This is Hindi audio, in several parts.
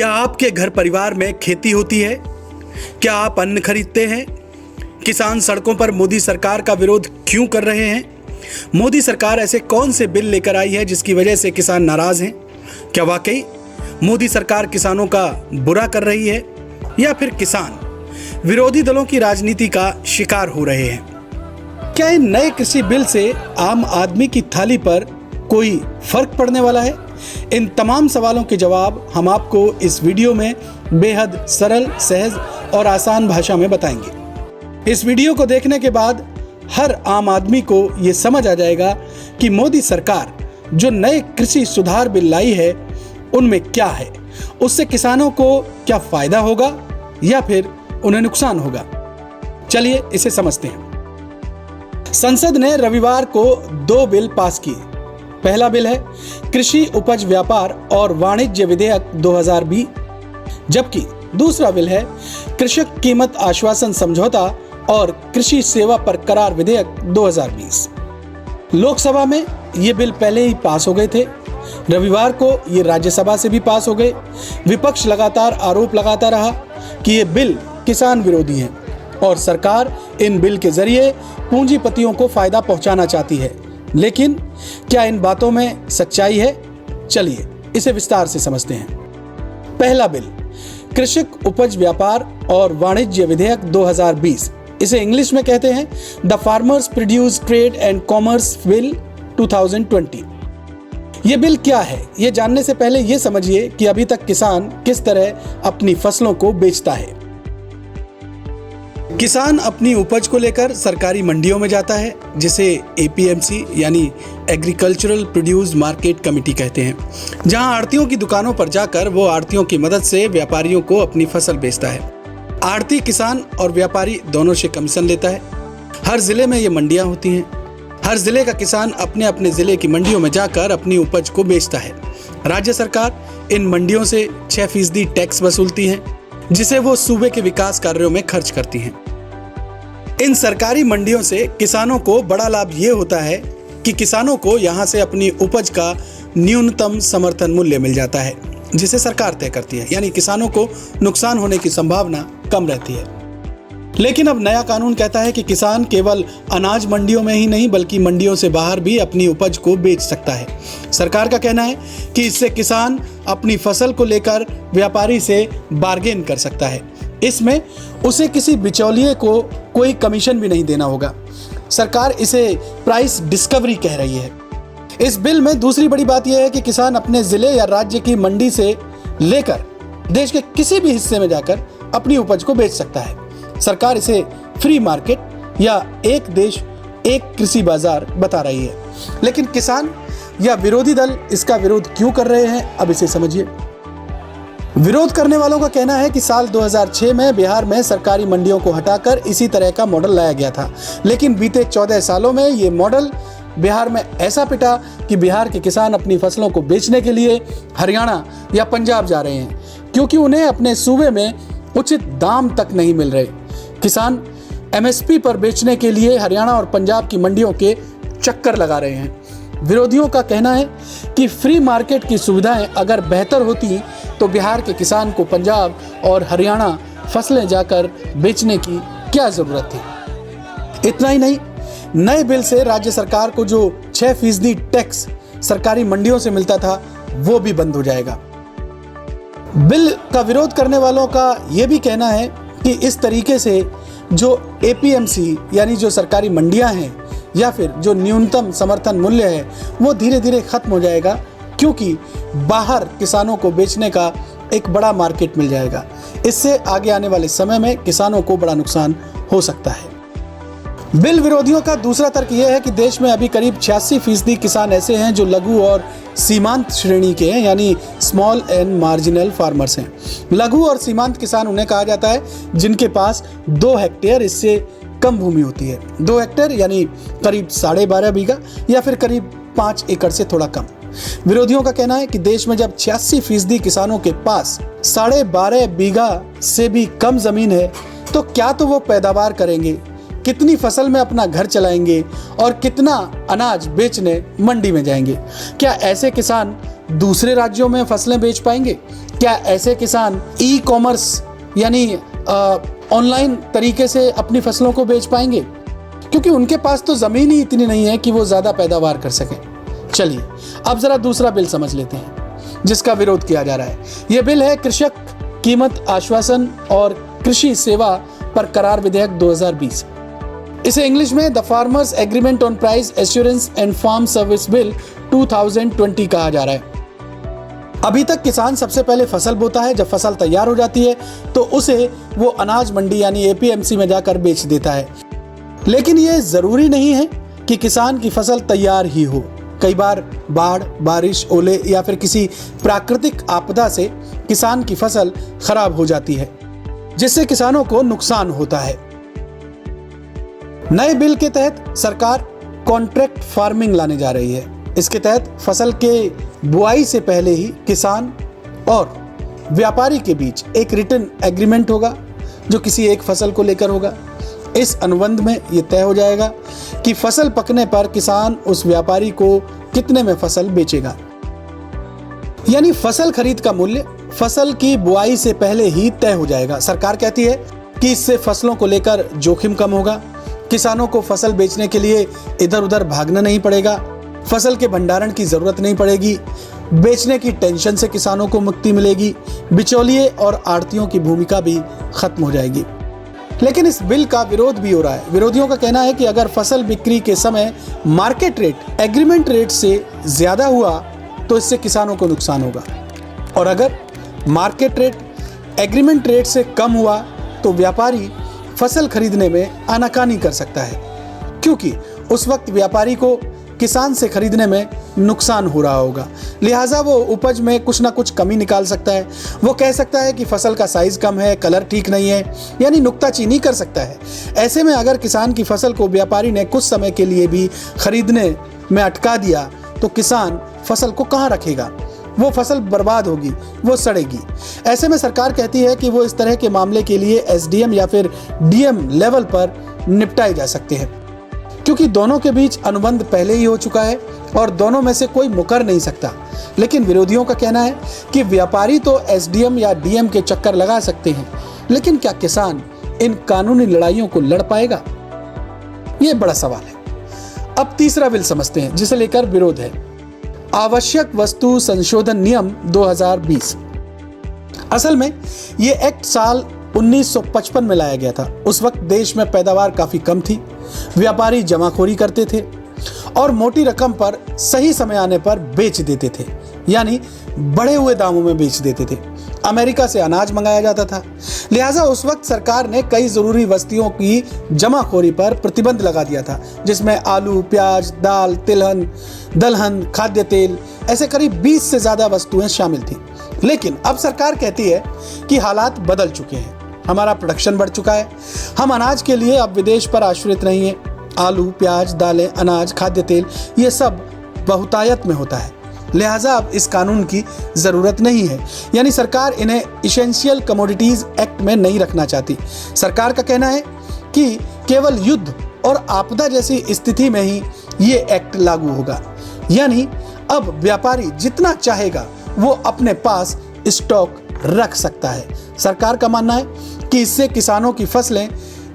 क्या आपके घर परिवार में खेती होती है? क्या आप अन्न खरीदते हैं? किसान सड़कों पर मोदी सरकार का विरोध क्यों कर रहे हैं? मोदी सरकार ऐसे कौन से बिल लेकर आई है जिसकी वजह से किसान नाराज हैं? क्या वाकई मोदी सरकार किसानों का बुरा कर रही है या फिर किसान विरोधी दलों की राजनीति का शिकार हो रहे हैं? क्या इन नए कृषि बिल से आम आदमी की थाली पर कोई फर्क पड़ने वाला है? इन तमाम सवालों के जवाब हम आपको इस वीडियो में बेहद सरल, सहज और आसान भाषा में बताएंगे। इस वीडियो को देखने के बाद हर आम आदमी को ये समझ आ जाएगा कि मोदी सरकार जो नए कृषि सुधार बिल लाई है उनमें क्या है, उससे किसानों को क्या फायदा होगा या फिर उन्हें नुकसान होगा। चलिए इसे समझते हैं। संसद ने रविवार को 2 बिल पास किए। पहला बिल है कृषि उपज व्यापार और वाणिज्य विधेयक 2020, जबकि दूसरा बिल है कृषक कीमत आश्वासन समझौता और कृषि सेवा पर करार विधेयक 2020। लोकसभा में ये बिल पहले ही पास हो गए थे। रविवार को ये राज्यसभा से भी पास हो गए। विपक्ष लगातार आरोप लगाता रहा कि ये बिल किसान विरोधी हैं और सरकार इन बिल के जरिए पूंजीपतियों को फायदा पहुंचाना चाहती है। लेकिन क्या इन बातों में सच्चाई है? चलिए इसे विस्तार से समझते हैं। पहला बिल कृषक उपज व्यापार और वाणिज्य विधेयक 2020, इसे इंग्लिश में कहते हैं the farmers produce trade and commerce bill 2020। ये बिल क्या है, ये जानने से पहले ये समझिए कि अभी तक किसान किस तरह अपनी फसलों को बेचता है। किसान अपनी उपज को लेकर सरकारी मंडियों में जाता है, जिसे APMC यानी एग्रीकल्चरल प्रोड्यूस मार्केट कमेटी कहते हैं, जहां आड़तियों की दुकानों पर जाकर वो आड़तियों की मदद से व्यापारियों को अपनी फसल बेचता है। आड़ती किसान और व्यापारी दोनों से कमीशन लेता है। हर जिले में ये मंडियां होती हैं। हर जिले का किसान अपने अपने जिले की मंडियों में जाकर अपनी उपज को बेचता है। राज्य सरकार इन मंडियों से 6% टैक्स वसूलती है, जिसे वो सूबे के विकास कार्यों में खर्च करती हैं। इन सरकारी मंडियों से किसानों को बड़ा लाभ ये होता है कि किसानों को यहाँ से अपनी उपज का न्यूनतम समर्थन मूल्य मिल जाता है, जिसे सरकार तय करती है, यानी किसानों को नुकसान होने की संभावना कम रहती है। लेकिन अब नया कानून कहता है कि किसान केवल अनाज मंडियों में ही नहीं बल्कि मंडियों से बाहर भी अपनी उपज को बेच सकता है। सरकार का कहना है कि इससे किसान अपनी फसल को लेकर व्यापारी से बार्गेन कर सकता है। इसमें उसे किसी बिचौलिए को कोई कमीशन भी नहीं देना होगा। सरकार इसे प्राइस डिस्कवरी कह रही है। इस बिल में दूसरी बड़ी बात यह है कि किसान अपने जिले या राज्य की मंडी से लेकर देश के किसी भी हिस्से में जाकर अपनी उपज को बेच सकता है। सरकार इसे फ्री मार्केट या एक देश एक कृषि बाजार बता रही है। लेकिन किसान या विरोधी दल इसका विरोध क्यों कर रहे हैं, अब इसे समझिए। विरोध करने वालों का कहना है कि साल 2006 में बिहार में सरकारी मंडियों को हटाकर इसी तरह का मॉडल लाया गया था, लेकिन बीते 14 सालों में ये मॉडल बिहार में ऐसा पिटा कि बिहार के किसान अपनी फसलों को बेचने के लिए हरियाणा या पंजाब जा रहे हैं, क्योंकि उन्हें अपने सूबे में उचित दाम तक नहीं मिल रहे। किसान MSP पर बेचने के लिए हरियाणा और पंजाब की मंडियों के चक्कर लगा रहे हैं। विरोधियों का कहना है कि फ्री मार्केट की सुविधाएं अगर बेहतर होती तो बिहार के किसान को पंजाब और हरियाणा फसलें जाकर बेचने की क्या जरूरत थी। इतना ही नहीं, नए बिल से राज्य सरकार को जो 6% टैक्स सरकारी मंडियों से मिलता था वो भी बंद हो जाएगा। बिल का विरोध करने वालों का यह भी कहना है कि इस तरीके से जो APMC यानी जो सरकारी मंडियां हैं या फिर जो न्यूनतम समर्थन मूल्य है वो धीरे धीरे खत्म हो जाएगा, क्योंकि बाहर किसानों को बेचने का एक बड़ा मार्केट मिल जाएगा। इससे आगे आने वाले समय में किसानों को बड़ा नुकसान हो सकता है। बिल विरोधियों का दूसरा तर्क यह है कि देश में अभी करीब 86% किसान ऐसे हैं जो लघु और सीमांत श्रेणी के हैं, यानी स्मॉल एंड मार्जिनल फार्मर्स हैं। लघु और सीमांत किसान उन्हें कहा जाता है जिनके पास 2 हेक्टेयर इससे कम भूमि होती है। 2 हेक्टेयर यानी करीब 12.5 बीघा या फिर करीब 5 एकड़ से थोड़ा कम। विरोधियों का कहना है कि देश में जब 86% किसानों के पास 12.5 बीघा से भी कम जमीन है तो क्या तो वो पैदावार करेंगे, कितनी फसल में अपना घर चलाएंगे और कितना अनाज बेचने मंडी में जाएंगे। क्या ऐसे किसान दूसरे राज्यों में फसलें बेच पाएंगे? क्या ऐसे किसान ई कॉमर्स यानी ऑनलाइन तरीके से अपनी फसलों को बेच पाएंगे? क्योंकि उनके पास तो ज़मीन ही इतनी नहीं है कि वो ज़्यादा पैदावार कर सकें। चलिए अब ज़रा दूसरा बिल समझ लेते हैं जिसका विरोध किया जा रहा है। यह बिल है कृषक कीमत आश्वासन और कृषि सेवा पर करार विधेयक 2020। इसे इंग्लिश में the farmers agreement on price assurance and farm service bill 2020 कहा जा रहा है। अभी तक किसान सबसे पहले फसल बोता है, जब फसल तैयार हो जाती है तो उसे वो अनाज मंडी यानी एपीएमसी में जाकर बेच देता है। लेकिन ये जरूरी नहीं है कि किसान की फसल तैयार ही हो। कई बार बाढ़, बारिश, ओले या फिर किसी प्राकृतिक आपदा से किसान की फसल खराब हो जाती है, जिससे किसानों को नुकसान होता है। नए बिल के तहत सरकार कॉन्ट्रैक्ट फार्मिंग लाने जा रही है। इसके तहत फसल के बुआई से पहले ही किसान और व्यापारी के बीच एक रिटन एग्रीमेंट होगा जो किसी एक फसल को लेकर होगा। इस अनुबंध में यह तय हो जाएगा कि फसल पकने पर किसान उस व्यापारी को कितने में फसल बेचेगा। यानी फसल खरीद का मूल्य फसल की बुआई से पहले ही तय हो जाएगा। सरकार कहती है कि इससे फसलों को लेकर जोखिम कम होगा, किसानों को फसल बेचने के लिए इधर उधर भागना नहीं पड़ेगा, फसल के भंडारण की जरूरत नहीं पड़ेगी, बेचने की टेंशन से किसानों को मुक्ति मिलेगी, बिचौलिए और आड़तियों की भूमिका भी खत्म हो जाएगी। लेकिन इस बिल का विरोध भी हो रहा है। विरोधियों का कहना है कि अगर फसल बिक्री के समय मार्केट रेट एग्रीमेंट रेट से ज्यादा हुआ तो इससे किसानों को नुकसान होगा, और अगर मार्केट रेट एग्रीमेंट रेट से कम हुआ तो व्यापारी फसल खरीदने में आनाकानी कर सकता है, क्योंकि उस वक्त व्यापारी को किसान से खरीदने में नुकसान हो रहा होगा। लिहाजा वो उपज में कुछ ना कुछ कमी निकाल सकता है। वो कह सकता है कि फसल का साइज कम है, कलर ठीक नहीं है, यानी नुक्ताचीनी कर सकता है। ऐसे में अगर किसान की फसल को व्यापारी ने कुछ समय के लिए भी खरीदने में अटका दिया तो किसान फसल को कहाँ रखेगा? वो फसल बर्बाद होगी, वो सड़ेगी। ऐसे में सरकार कहती है कि वो इस तरह के मामले के लिए एसडीएम या फिर डीएम लेवल पर निपटाए जा सकते हैं, क्योंकि दोनों के बीच अनुबंध पहले ही हो चुका है और दोनों में से कोई मुकर नहीं सकता। लेकिन विरोधियों का कहना है कि व्यापारी तो एसडीएम या डीएम के चक्कर लगा सकते हैं, लेकिन क्या किसान इन कानूनी लड़ाइयों को लड़ पाएगा? ये बड़ा सवाल है। अब तीसरा बिल समझते हैं जिसे लेकर विरोध है, आवश्यक वस्तु संशोधन नियम 2020। असल में ये एक्ट साल 1955 में लाया गया था। उस वक्त देश में पैदावार काफी कम थी, व्यापारी जमाखोरी करते थे और मोटी रकम पर सही समय आने पर बेच देते थे, यानी बढ़े हुए दामों में बेच देते थे। अमेरिका से अनाज मंगाया जाता था। लिहाजा उस वक्त सरकार ने कई जरूरी वस्तुओं की जमाखोरी पर प्रतिबंध लगा दिया था, जिसमें आलू, प्याज, दाल, तिलहन, दलहन, खाद्य तेल, ऐसे करीब 20 से ज्यादा वस्तुएं शामिल थी। लेकिन अब सरकार कहती है कि हालात बदल चुके हैं, हमारा प्रोडक्शन बढ़ चुका है, हम अनाज के लिए अब विदेश पर आश्रित नहीं है। आलू, प्याज, दालें, अनाज, खाद्य तेल ये सब बहुतायत में होता है, लिहाजा अब इस कानून की जरूरत नहीं है। यानी सरकार इन्हें इसेंशियल कमोडिटीज एक्ट में नहीं रखना चाहती। सरकार का कहना है कि केवल युद्ध और आपदा जैसी स्थिति में ही ये एक्ट लागू होगा, यानी अब व्यापारी जितना चाहेगा वो अपने पास स्टॉक रख सकता है। सरकार का मानना है कि इससे किसानों की फसलें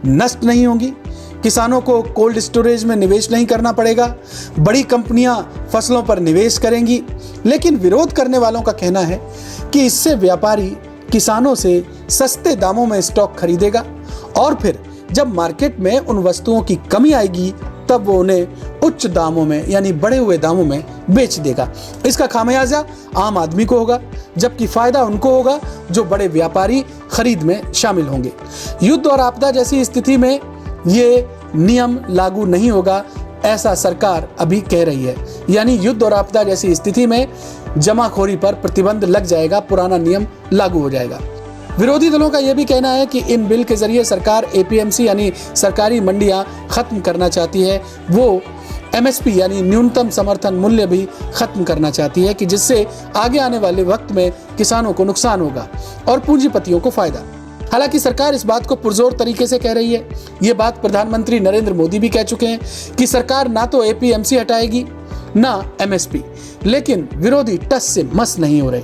नष्ट नहीं होंगी, किसानों को कोल्ड स्टोरेज में निवेश नहीं करना पड़ेगा, बड़ी कंपनियां फसलों पर निवेश करेंगी। लेकिन विरोध करने वालों का कहना है कि इससे व्यापारी किसानों से सस्ते दामों में स्टॉक खरीदेगा और फिर जब मार्केट में उन वस्तुओं की कमी आएगी तब वो उन्हें उच्च दामों में यानी बढ़े हुए दामों में बेच देगा। इसका खामियाजा आम आदमी को होगा, जबकि फायदा उनको होगा जो बड़े व्यापारी खरीद में शामिल होंगे। युद्ध और आपदा जैसी स्थिति में ये नियम लागू नहीं होगा, ऐसा सरकार अभी कह रही है। यानी युद्ध और आपदा जैसी स्थिति में जमाखोरी पर प्रतिबंध लग जाएगा, पुराना नियम लागू हो जाएगा। विरोधी दलों का यह भी कहना है कि इन बिल के जरिए सरकार एपीएमसी यानी सरकारी मंडियां खत्म करना चाहती है। वो एमएसपी यानी न्यूनतम समर्थन मूल्य भी खत्म करना चाहती है, कि जिससे आगे आने वाले वक्त में किसानों को नुकसान होगा और पूंजीपतियों को फायदा। हालांकि सरकार इस बात को पुरजोर तरीके से कह रही है। ये बात प्रधानमंत्री नरेंद्र मोदी भी कह चुके हैं कि सरकार ना तो एपीएमसी हटाएगी ना एमएसपी, लेकिन विरोधी टस से मस नहीं हो रहे।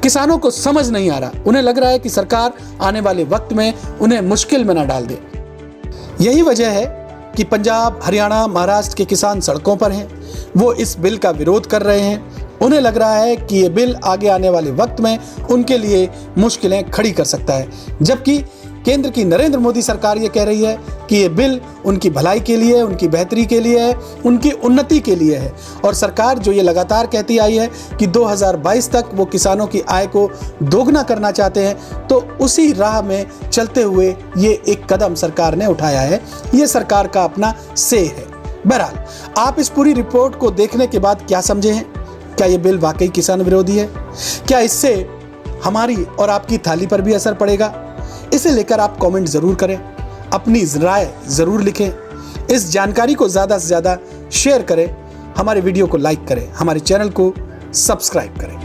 किसानों को समझ नहीं आ रहा, उन्हें लग रहा है कि सरकार आने वाले वक्त में उन्हें मुश्किल में न डाल दे। यही वजह है कि पंजाब, हरियाणा, महाराष्ट्र के किसान सड़कों पर हैं। वो इस बिल का विरोध कर रहे हैं। उन्हें लग रहा है कि ये बिल आगे आने वाले वक्त में उनके लिए मुश्किलें खड़ी कर सकता है, जबकि केंद्र की नरेंद्र मोदी सरकार ये कह रही है कि ये बिल उनकी भलाई के लिए, उनकी बेहतरी के लिए है, उनकी उन्नति के लिए है। और सरकार जो ये लगातार कहती आई है कि 2022 तक वो किसानों की आय को दोगुना करना चाहते हैं, तो उसी राह में चलते हुए ये एक कदम सरकार ने उठाया है। ये सरकार का अपना से है। बहरहाल, आप इस पूरी रिपोर्ट को देखने के बाद क्या समझे हैं? क्या ये बिल वाकई किसान विरोधी है? क्या इससे हमारी और आपकी थाली पर भी असर पड़ेगा? इसे लेकर आप कमेंट जरूर करें, अपनी राय जरूर लिखें। इस जानकारी को ज़्यादा से ज़्यादा शेयर करें, हमारे वीडियो को लाइक करें, हमारे चैनल को सब्सक्राइब करें।